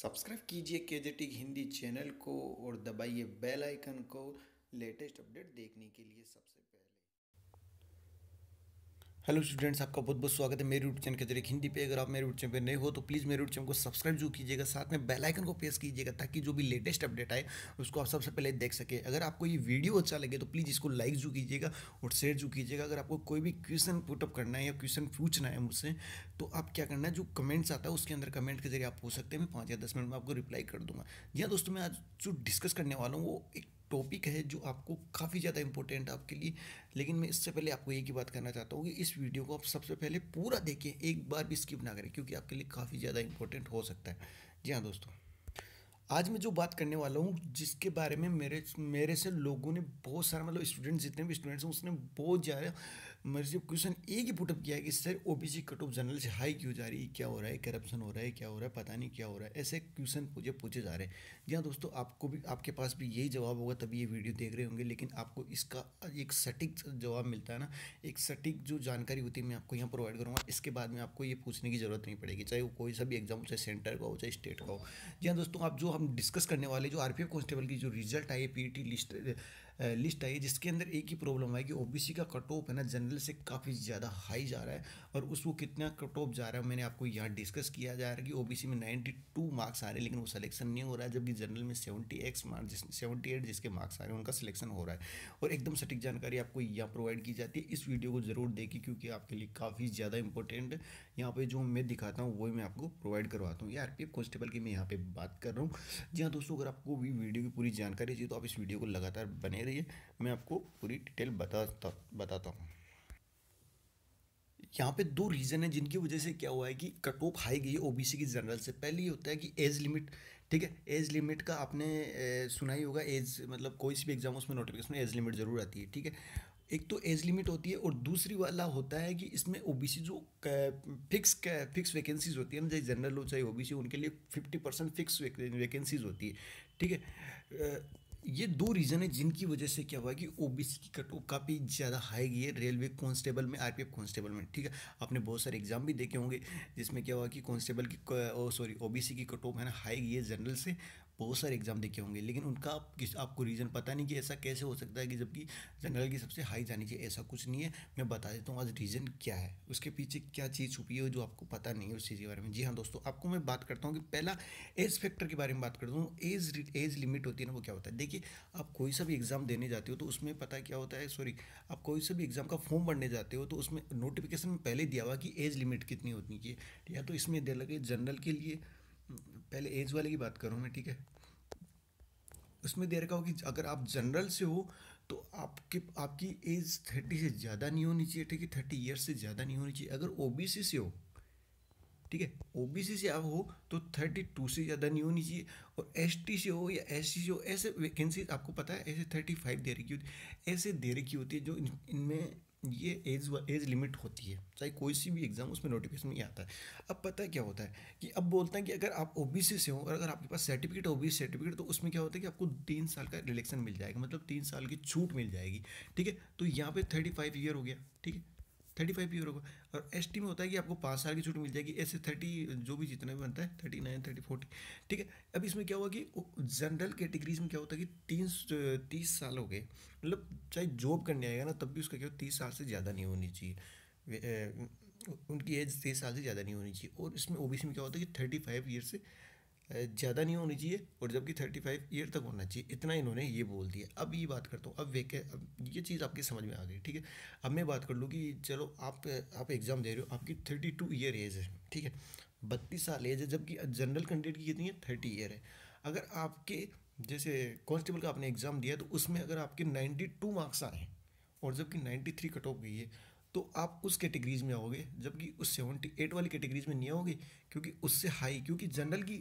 Subscribe कीजिए केजेटिक Hindi channel को और दबाइए बेल आइकन को लेटेस्ट अपडेट देखने के लिए सबसे पहले। हेलो स्टूडेंट्स, आपका बहुत बहुत स्वागत है मेरे यूट्यूब चैनल केजेटिक हिंदी पे। अगर आप मेरे यूट्यूब चैनल पे नए हो तो प्लीज़ मेरे यूट्यूब चैनल को सब्सक्राइब जरूर कीजिएगा, साथ में बेल आइकन को प्रेस कीजिएगा ताकि जो भी लेटेस्ट अपडेट आए उसको आप सबसे पहले देख सके। अगर आपको ये वीडियो अच्छा लगे तो प्लीज़ इसको लाइक जरूर कीजिएगा और शेयर जरूर कीजिएगा। अगर आपको कोई भी क्वेश्चन पुटअप करना है या क्वेश्चन पूछना है मुझसे तो आप क्या करना है, जो कमेंट्स आता है उसके अंदर कमेंट के जरिए आप पूछ सकते हैं। मैं 5 या 10 मिनट में आपको रिप्लाई कर दूंगा। जी हाँ दोस्तों, मैं आज जो डिस्कस करने वाला हूँ वो एक टॉपिक है जो आपको काफ़ी ज़्यादा इंपॉर्टेंट है आपके लिए। लेकिन मैं इससे पहले आपको एक ही बात करना चाहता हूँ कि इस वीडियो को आप सबसे पहले पूरा देखें, एक बार भी स्किप ना करें, क्योंकि आपके लिए काफ़ी ज़्यादा इंपॉर्टेंट हो सकता है। जी हाँ दोस्तों, आज मैं जो बात करने वाला हूँ जिसके बारे में मेरे मेरे से लोगों ने बहुत सारा, मतलब स्टूडेंट जितने भी स्टूडेंट्स हैं उसने बहुत ज़्यादा मेरे से क्वेश्चन एक ही पुटअप किया है कि sir OBC cut off general से हाई क्यों जा रही है, क्या हो रहा है, करप्शन हो रहा है, क्या हो रहा है, पता नहीं क्या हो रहा है, ऐसे क्वेश्चन मुझे पूछे जा रहे हैं। जी हाँ दोस्तों, आपको भी, आपके पास भी यही जवाब होगा तभी ये वीडियो देख रहे होंगे, लेकिन आपको इसका एक सटीक जवाब मिलता है ना, एक सटीक जो जानकारी होती है मैं आपको यहाँ प्रोवाइड करूँगा। इसके बाद में आपको ये पूछने की ज़रूरत नहीं पड़ेगी, चाहे वो कोई सा भी एग्जाम हो, चाहे सेंटर का हो चाहे स्टेट का हो। जी हाँ दोस्तों, आप जो हम डिस्कस करने वाले जो आरपीएफ कांस्टेबल की जो रिजल्ट आई है, पीईटी लिस्ट आई है, जिसके अंदर एक ही प्रॉब्लम है कि ओबीसी का कट ऑफ है ना जनरल से काफ़ी ज़्यादा हाई जा रहा है। और उसको कितना कट ऑफ जा रहा है मैंने आपको यहाँ डिस्कस किया जा रहा है कि ओबीसी में 92 मार्क्स आ रहे हैं लेकिन वो सिलेक्शन नहीं हो रहा है, जबकि जनरल में 70x मार्क्स 78 जिसके मार्क्स आ रहे हैं उनका सिलेक्शन हो रहा है। और एकदम सटीक जानकारी आपको यहाँ प्रोवाइड की जाती है। इस वीडियो को ज़रूर देखिए क्योंकि आपके लिए काफ़ी ज़्यादा इंपॉर्टेंट है। यहाँ पे जो मैं दिखाता हूँ वही मैं आपको प्रोवाइड करवाता हूँ। ये आरपीएफ कांस्टेबल की मैं यहाँ पे बात कर रहा हूँ। जी हाँ दोस्तों, अगर आपको भी वीडियो की पूरी जानकारी चाहिए तो आप इस वीडियो को लगातार बने रहिए, मैं आपको पूरी डिटेल बताता हूँ। यहाँ पे दो रीज़न है जिनकी वजह से क्या हुआ है कि कट ऑफ हाई गई है ओबीसी की जनरल से। पहले ये होता है कि एज लिमिट, ठीक है, एज लिमिट का आपने सुना ही होगा। एज मतलब कोई सी भी एग्जाम उसमें नोटिफिकेशन में एज लिमिट ज़रूर आती है, ठीक है। एक तो एज लिमिट होती है और दूसरी वाला होता है कि इसमें ओबीसी जो फिक्स वैकेंसीज होती है ना, चाहे जनरल हो चाहे ओबीसी, उनके लिए 50% फिक्स वैकेंसीज होती है, ठीक है। ये दो रीज़न है जिनकी वजह से क्या हुआ है कि ओबीसी की कट ऑफ काफ़ी ज़्यादा हाई गई है रेलवे कांस्टेबल में, आरपीएफ कांस्टेबल में, ठीक है। आपने बहुत सारे एग्जाम भी देखे होंगे जिसमें क्या हुआ कि कांस्टेबल की सॉरी ओबीसी की कट ऑफ है ना हाई गई है जनरल से। बहुत सारे एग्जाम देखे होंगे लेकिन उनका आपको रीज़न पता नहीं कि ऐसा कैसे हो सकता है कि जबकि जनरल की सबसे हाई जानी चाहिए। ऐसा कुछ नहीं है, मैं बता देता हूँ आज रीज़न क्या है, उसके पीछे क्या चीज़ छुपी है जो आपको पता नहीं है उस चीज़ के बारे में। जी हाँ दोस्तों, आपको मैं बात करता हूँ कि पहला एज फैक्टर के बारे में बात करता हूँ। एज लिमिट होती है ना, वो क्या होता है। देखिए, आप कोई सा भी एग्ज़ाम देने जाते हो तो उसमें पता है क्या होता है, सॉरी, आप कोई सा भी एग्ज़ाम का फॉर्म भरने जाते हो तो उसमें नोटिफिकेशन में पहले दिया हुआ कि एज लिमिट कितनी होनी चाहिए। या तो इसमें दे लगे जनरल के लिए, पहले एज वाले की बात करूँ मैं, ठीक है। उसमें दे रखा हो कि अगर आप जनरल से हो तो आपकी एज 30 से ज़्यादा नहीं होनी चाहिए, ठीक है, 30 ईयर्स से ज़्यादा नहीं होनी चाहिए। अगर ओबीसी से हो, ठीक है, ओबीसी से आप हो तो 32 से ज़्यादा नहीं होनी चाहिए। और एसटी से हो या एससी से हो, ऐसे वैकेंसी आपको पता है ऐसे 35 दे रखी होती है, ऐसे दे रखी होती है जो इनमें ये एज लिमिट होती है। चाहे कोई सी भी एग्जाम उसमें नोटिफिकेशन में आता है। अब पता है क्या होता है कि अब बोलते हैं कि अगर आप ओबीसी से हो और अगर आपके पास सर्टिफिकेट ओबीसी सर्टिफिकेट, तो उसमें क्या होता है कि आपको 3 साल का रिलेक्शन मिल जाएगा, मतलब 3 साल की छूट मिल जाएगी, ठीक है। तो यहाँ पे 35 ईयर हो गया, ठीक है, 35 ईयर होगा। और एसटी में होता है कि आपको 5 साल की छूट मिल जाएगी, ऐसे 30 जो भी जितना भी बनता है 39 30 40, ठीक है। अब इसमें क्या हुआ कि जनरल कैटेगरीज में क्या होता है कि 30 साल हो गए, मतलब चाहे जॉब करने आएगा ना तब भी उसका क्या 30 साल से ज़्यादा नहीं होनी चाहिए। उनकी एज 30 साल से ज़्यादा नहीं होनी चाहिए। और इसमें ओबीसी में क्या होता है कि 35 ईयर से ज़्यादा नहीं होनी चाहिए और जबकि 35 ईयर तक होना चाहिए। इतना इन्होंने ये बोल दिया। अब ये बात करता हूँ, अब ये चीज़ आपकी समझ में आ गई, ठीक है। अब मैं बात कर लूँ कि चलो आप एग्ज़ाम दे रहे हो, आपकी 32 ईयर एज है, ठीक है, 32 साल एज है, जबकि जनरल कैंडिडेट की कितनी है 30 ईयर है। अगर आपके जैसे कांस्टेबल का आपने एग्ज़ाम दिया तो उसमें अगर आपके 92 मार्क्स आए और जबकि 93 कट ऑफ गई है तो आप उस कैटेगरीज में आओगे, जबकि उस 78 वाली कैटेगरीज में नहीं आओगे क्योंकि उससे हाई, क्योंकि जनरल की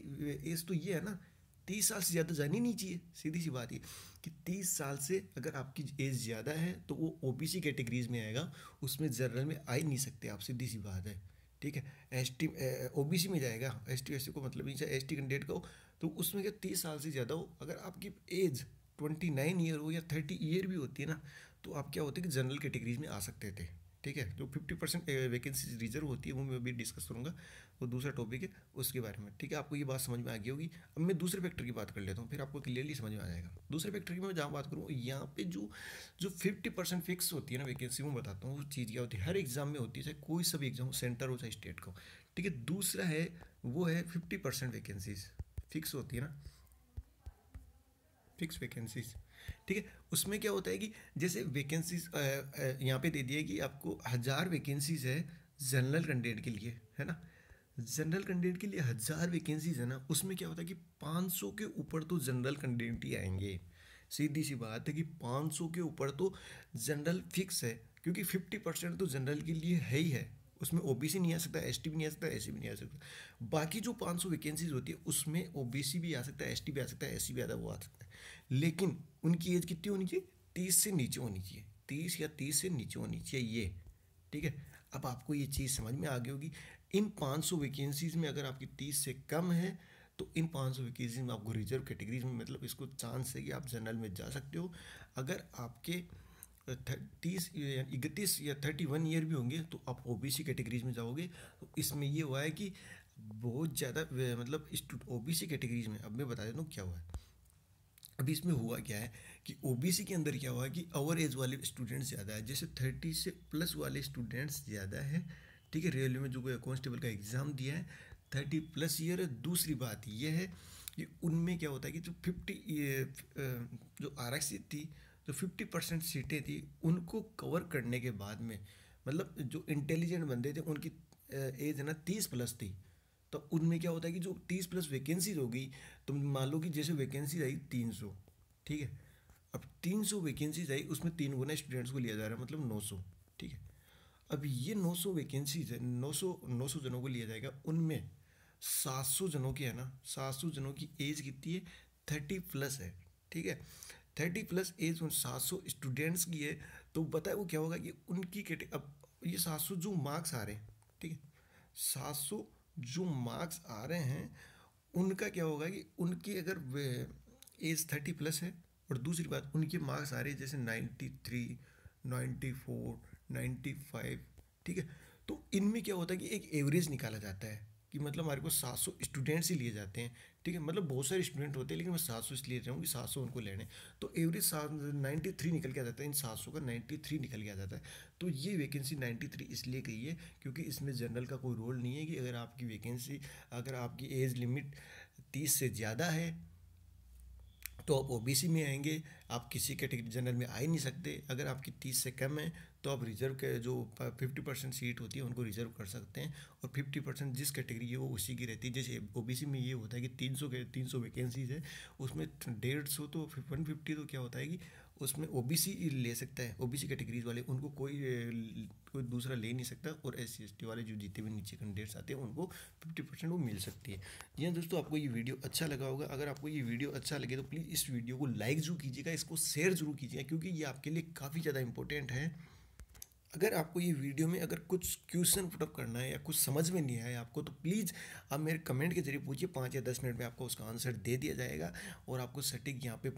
एज तो ये है ना, 30 साल से ज़्यादा जानी नहीं चाहिए। सीधी सी बात है कि 30 साल से अगर आपकी एज ज़्यादा है तो वो ओबीसी कैटेगरीज में आएगा, उसमें जनरल में आ ही नहीं सकते आप, सीधी सी बात है, ठीक है। एसटी ओबीसी में जाएगा, एसटी एससी को मतलब नहीं, चाहे एसटी कैंडिडेट का हो तो उसमें क्या 30 साल से ज़्यादा हो, अगर आपकी एज 29 ईयर हो या 30 ईयर भी होती है ना तो आप क्या होते हैं कि जनरल कैटेगरीज में आ सकते थे, ठीक है। जो 50% वैकेंसी रिजर्व होती है वो मैं अभी डिस्कस करूँगा, वो दूसरा टॉपिक है उसके बारे में, ठीक है। आपको ये बात समझ में आ गई होगी। अब मैं दूसरे फैक्टर की बात कर लेता हूँ, फिर आपको क्लियरली समझ में आ जाएगा। दूसरे फैक्टर की मैं जहाँ बात करूँ, यहाँ पे जो जो 50% फिक्स होती है ना वैकेंसी, मैं बताता हूँ वो चीज़ क्या होती है। हर एग्जाम में होती है, चाहे कोई सा भी एग्जाम हो, सेंटर हो चाहे स्टेट का हो, ठीक है। दूसरा है वो है 50% वैकेंसीज फिक्स होती है ना, फिक्स वैकेंसीज, ठीक है। उसमें क्या होता है कि जैसे वैकेंसीज यहाँ पे दे दिया है कि आपको 1,000 वैकेंसीज है जनरल कैंडिडेट के लिए, है ना। जनरल कैंडिडेट के लिए 1,000 वैकेंसीज है ना, उसमें क्या होता है कि 500 के ऊपर तो जनरल कैंडिडेट ही आएंगे। सीधी सी बात है कि 500 के ऊपर तो जनरल फिक्स है, क्योंकि 50% तो जनरल के लिए है ही है। उसमें ओबीसी नहीं आ सकता, एसटी भी नहीं आ सकता, एससी भी नहीं आ सकता। बाकी जो 500 वैकेंसीज होती है उसमें ओबीसी भी आ सकता है, एसटी भी आ सकता है, एससी भी आता है, वो आ सकता है। लेकिन उनकी एज कितनी होनी चाहिए? 30 से नीचे होनी चाहिए, 30 या 30 से नीचे होनी चाहिए ये, ठीक है। अब आपको ये चीज़ समझ में आ गई होगी। इन 500 वैकेंसीज में अगर आपकी 30 से कम है तो इन 500 वैकेंसीज में आपको रिजर्व कैटेगरीज में, मतलब इसको चांस है कि आप जनरल में जा सकते हो। अगर आपके 31 भी होंगे तो आप ओबीसी कैटेगरीज में जाओगे। तो इसमें ये हुआ है कि बहुत ज़्यादा मतलब ओबीसी कैटेगरीज में, अब मैं बता देता हूँ क्या हुआ है। अभी इसमें हुआ क्या है कि ओबीसी के अंदर क्या हुआ है कि ओवर एज वाले स्टूडेंट्स ज़्यादा है, जैसे 30 से प्लस वाले स्टूडेंट्स ज़्यादा है, ठीक है। रेलवे में जो कांस्टेबल का एग्ज़ाम दिया है 30+ ईयर है। दूसरी बात यह है कि उनमें क्या होता है कि जो 50 जो आरक्षित थी, जो 50% सीटें थी, उनको कवर करने के बाद में, मतलब जो इंटेलिजेंट बंदे थे उनकी एज है ना 30+ थी। तो उनमें क्या होता है कि जो 30+ वैकेंसीज होगी, तो मान लो कि जैसे वैकेंसी आई 300, ठीक है। अब 300 वैकेंसीज आई, उसमें 3 गुना स्टूडेंट्स को लिया जा रहा है, मतलब 900, ठीक है। अब ये 900 वैकेंसीज है, 900 जनों को लिया जाएगा। उनमें 700 जनों की है ना, 700 जनों की एज कितनी है? 30+ है, ठीक है। 30+ एज उन 700 स्टूडेंट्स की है। तो पता है वो क्या होगा कि उनकी अब ये 700 जो मार्क्स आ रहे हैं, ठीक है, 700 जो मार्क्स आ रहे हैं उनका क्या होगा कि उनकी अगर एज 30+ है, और दूसरी बात उनके मार्क्स आ रहे हैं जैसे 93, 94, 95, ठीक है। तो इनमें क्या होता है कि एक एवरेज निकाला जाता है कि मतलब हमारे को 700 स्टूडेंट्स ही लिए जाते हैं, ठीक है। मतलब बहुत सारे स्टूडेंट होते हैं लेकिन मैं 700 इसलिए ले रहा हूँ कि 700 उनको लेने। तो एवरेज 93 निकल के आ जाता है, इन 700 का 93 निकल के आ जाता है। तो ये वैकेंसी 93 इसलिए गई है क्योंकि इसमें जनरल का कोई रोल नहीं है कि अगर आपकी वैकेंसी, अगर आपकी एज लिमिट 30 से ज़्यादा है तो आप ओबीसी में आएंगे, आप किसी कैटेगरी जनरल में आ ही नहीं सकते। अगर आपकी 30 से कम है तो आप रिजर्व के जो 50% सीट होती है उनको रिजर्व कर सकते हैं, और 50% जिस कैटेगरी है वो उसी की रहती है। जैसे ओबीसी में ये होता है कि 300 वैकेंसीज है, उसमें 150 तो 150 तो क्या होता है कि उसमें ओबीसी ले सकता है, ओबीसी कैटेगरीज वाले उनको कोई दूसरा ले नहीं सकता, और SC ST वाले जो जितने भी नीचे कैंडिडेट्स आते हैं उनको 50% वो मिल सकती है। जी हाँ दोस्तों, आपको ये वीडियो अच्छा लगा होगा। अगर आपको ये वीडियो अच्छा लगे तो प्लीज़ इस वीडियो को लाइक जरूर कीजिएगा, इसको शेयर जरूर कीजिएगा, क्योंकि ये आपके लिए काफ़ी ज़्यादा इंपॉर्टेंट है। अगर आपको ये वीडियो में अगर कुछ क्वेश्चन पुटअप करना है या कुछ समझ में नहीं आया आपको, तो प्लीज़ आप मेरे कमेंट के जरिए पूछिए, 5 या 10 मिनट में आपको उसका आंसर दे दिया जाएगा, और आपको सटीक यहाँ पे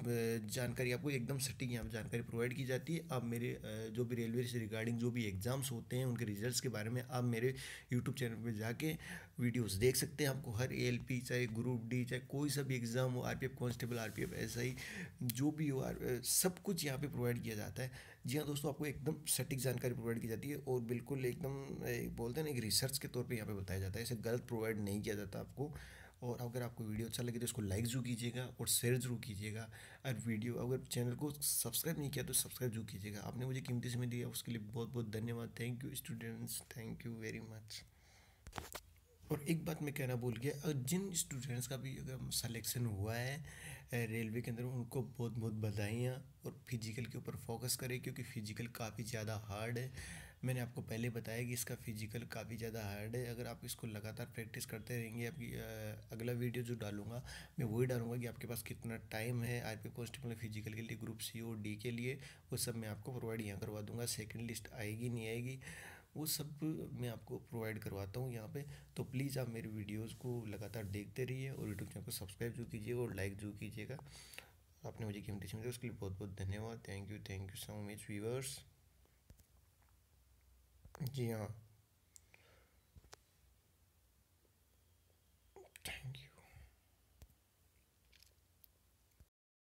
जानकारी, आपको एकदम सटीक यहाँ पे जानकारी प्रोवाइड की जाती है। आप मेरे जो भी रेलवे से रिगार्डिंग जो भी एग्ज़ाम्स होते हैं उनके रिजल्ट्स के बारे में आप मेरे यूट्यूब चैनल पर जाके वीडियोस देख सकते हैं। आपको हर ALP चाहे ग्रुप डी चाहे कोई सा भी एग्ज़ाम हो, RPF कांस्टेबल, RPF SI जो भी हो, सब कुछ यहाँ पे प्रोवाइड किया जाता है। जी हाँ दोस्तों, आपको एकदम सटीक जानकारी प्रोवाइड की जाती है, और बिल्कुल एकदम बोलते हैं ना, एक रिसर्च के तौर पे यहाँ पे बताया जाता है, ऐसे गलत प्रोवाइड नहीं किया जाता आपको। और अगर आपको वीडियो अच्छा लगे तो इसको लाइक जरूर कीजिएगा और शेयर जरूर कीजिएगा। और वीडियो अगर चैनल को सब्सक्राइब नहीं किया तो सब्सक्राइब जरूर कीजिएगा। आपने मुझे कीमती समय दिया उसके लिए बहुत बहुत धन्यवाद। Thank you students, thank you very much. और एक बात मैं कहना भूल गया, जिन स्टूडेंट्स का भी अगर सिलेक्शन हुआ है रेलवे के अंदर, उनको बहुत बहुत बधाइयाँ। और फिजिकल के ऊपर फोकस करें क्योंकि फिजिकल काफ़ी ज़्यादा हार्ड है। मैंने आपको पहले बताया कि इसका फिजिकल काफ़ी ज़्यादा हार्ड है। अगर आप इसको लगातार प्रैक्टिस करते रहेंगे, आपकी अगला वीडियो जो डालूंगा मैं वही डालूंगा कि आपके पास कितना टाइम है RPF कांस्टेबल फिजिकल के लिए, ग्रुप C और D के लिए। वो सब मैं आपको प्रोवाइड यहाँ करवा दूंगा। सेकंड लिस्ट आएगी नहीं आएगी वो सब मैं आपको प्रोवाइड करवाता हूँ यहाँ पे। तो प्लीज़ आप मेरे वीडियोस को लगातार देखते रहिए, और यूट्यूब चैनल को सब्सक्राइब जरूर कीजिएगा और लाइक जरूर कीजिएगा। आपने मुझे कीमती समय दिया उसके लिए बहुत बहुत धन्यवाद। Thank you so much viewers. जी हाँ। Thank you.